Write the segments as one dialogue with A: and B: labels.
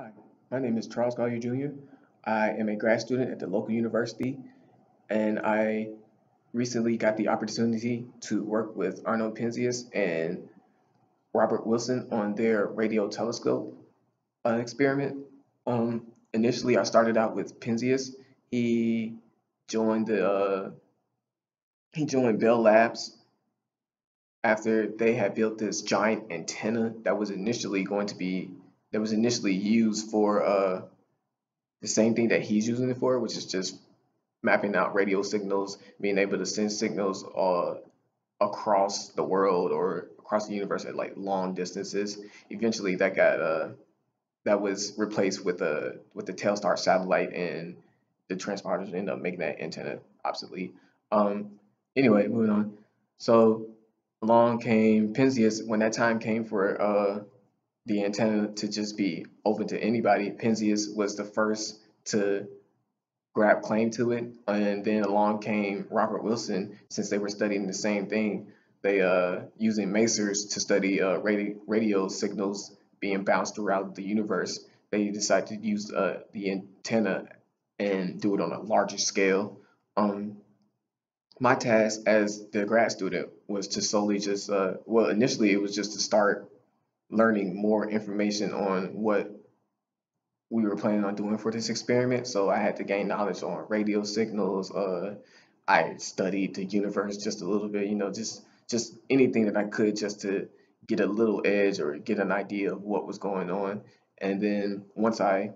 A: Hi, my name is Charles Collier Jr. I am a grad student at the local university, and I recently got the opportunity to work with Arnold Penzias and Robert Wilson on their radio telescope experiment. Initially, I started out with Penzias. He joined he joined Bell Labs after they had built this giant antenna that was initially used for the same thing that he's using it for, which is just mapping out radio signals, being able to send signals across the world or across the universe at like long distances. Eventually, that was replaced with the Telstar satellite, and the transponders ended up making that antenna obsolete. Um, anyway, moving on. So along came Penzias. When that time came for the antenna to just be open to anybody, Penzias was the first to grab claim to it. And then along came Robert Wilson, since they were studying the same thing. They using masers to study radio signals being bounced throughout the universe. They decided to use the antenna and do it on a larger scale. Um, my task as the grad student was to solely just well, initially it was just to start learning more information on what we were planning on doing for this experiment. So I had to gain knowledge on radio signals. I studied the universe just a little bit, just anything that I could just to get a little edge or get an idea of what was going on. And then once I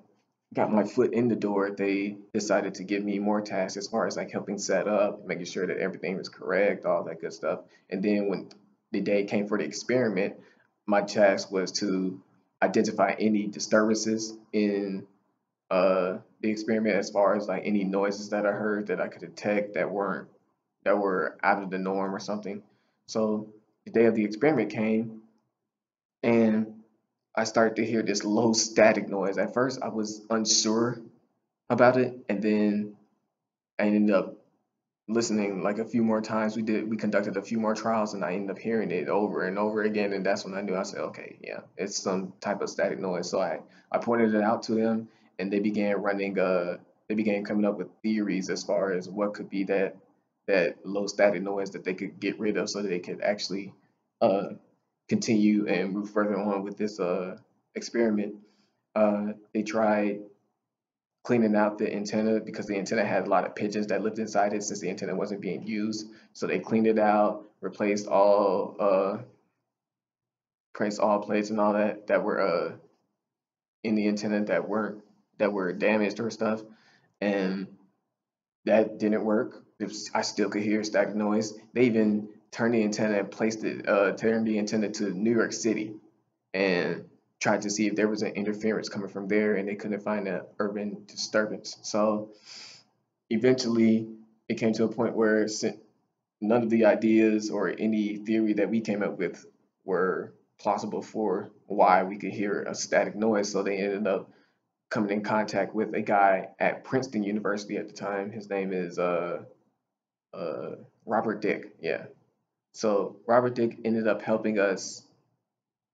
A: got my foot in the door, they decided to give me more tasks as far as like helping set up, making sure that everything was correct, all that good stuff. And then when the day came for the experiment, my task was to identify any disturbances in the experiment as far as like any noises that I heard that I could detect that were out of the norm or something. So the day of the experiment came, and I started to hear this low static noise. At first, I was unsure about it, and then I ended up listening like a few more times. We conducted a few more trials, and I ended up hearing it over and over again. And that's when I knew. I said, okay, yeah, it's some type of static noise. So I pointed it out to them, and they began coming up with theories as far as what could be that low static noise that they could get rid of, so that they could actually uh continue and move further on with this experiment. They tried cleaning out the antenna because the antenna had a lot of pigeons that lived inside it since the antenna wasn't being used. So they cleaned it out, replaced all plates and all that were in the antenna that were damaged or stuff, and that didn't work. I still could hear static noise. They even turned the antenna to New York City and tried to see if there was an interference coming from there, and they couldn't find an urban disturbance. So eventually, it came to a point where none of the ideas or any theory that we came up with were plausible for why we could hear a static noise. So they ended up coming in contact with a guy at Princeton University at the time. His name is uh, Robert Dick. Yeah. So Robert Dick ended up helping us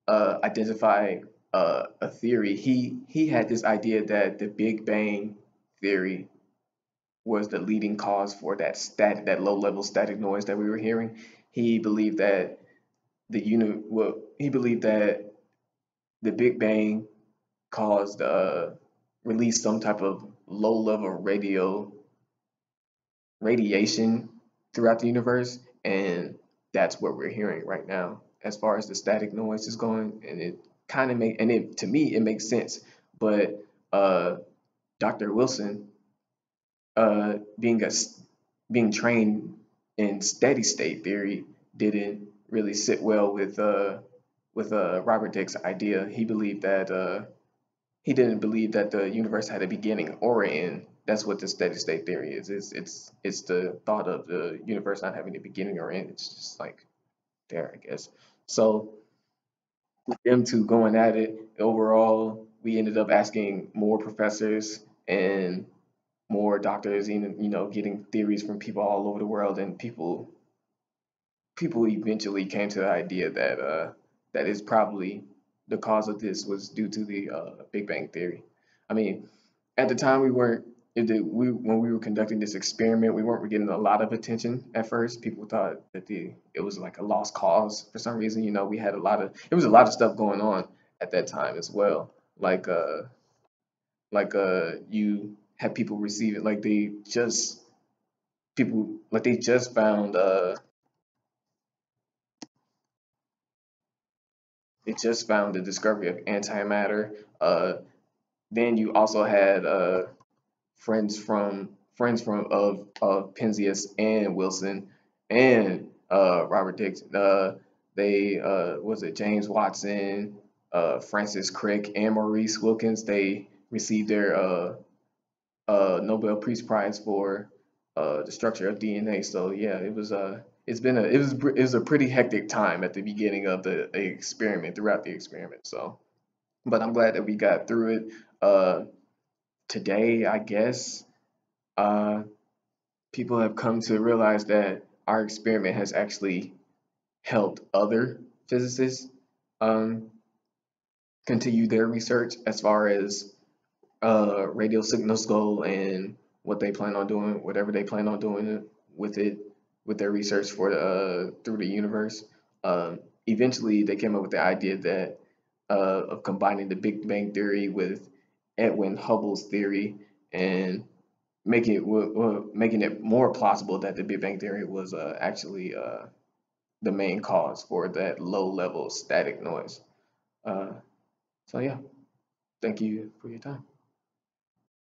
A: identify a theory. He had this idea that the Big Bang theory was the leading cause for that low level static noise that we were hearing. He believed that he believed that the Big Bang caused released some type of low level radiation throughout the universe, and that's what we're hearing right now as far as the static noise is going. And it kind of make and it to me it makes sense, but uh, Dr. Wilson, uh, being a being trained in steady state theory, didn't really sit well with Robert Dick's idea. He didn't believe that the universe had a beginning or an end. That's what the steady state theory is. It's the thought of the universe not having a beginning or end. It's just like there, I guess. So with them two going at it, overall, we ended up asking more professors and more doctors, getting theories from people all over the world, and people eventually came to the idea that that is probably the cause of this was due to the Big Bang Theory. I mean, at the time we weren't when we were conducting this experiment, we weren't getting a lot of attention at first. People thought that it was like a lost cause for some reason. You know, we had a lot of it was a lot of stuff going on at that time as well. You had people receiving like they just found they just found the discovery of antimatter. Then you also had friends from of Penzias and Wilson and Robert Dix. They was it James Watson, Francis Crick, and Maurice Wilkins. They received their Nobel Peace Prize for the structure of DNA. So yeah, it was a pretty hectic time at the beginning of the experiment throughout the experiment. So, but I'm glad that we got through it. Today, I guess uh, people have come to realize that our experiment has actually helped other physicists um, continue their research as far as radio signals go and what they plan on doing, whatever they plan on doing with it, with their research for through the universe. Eventually, they came up with the idea that of combining the Big Bang theory with Edwin Hubble's theory and making it more plausible that the Big Bang theory was actually the main cause for that low level static noise. Uh, so yeah, thank you for your time.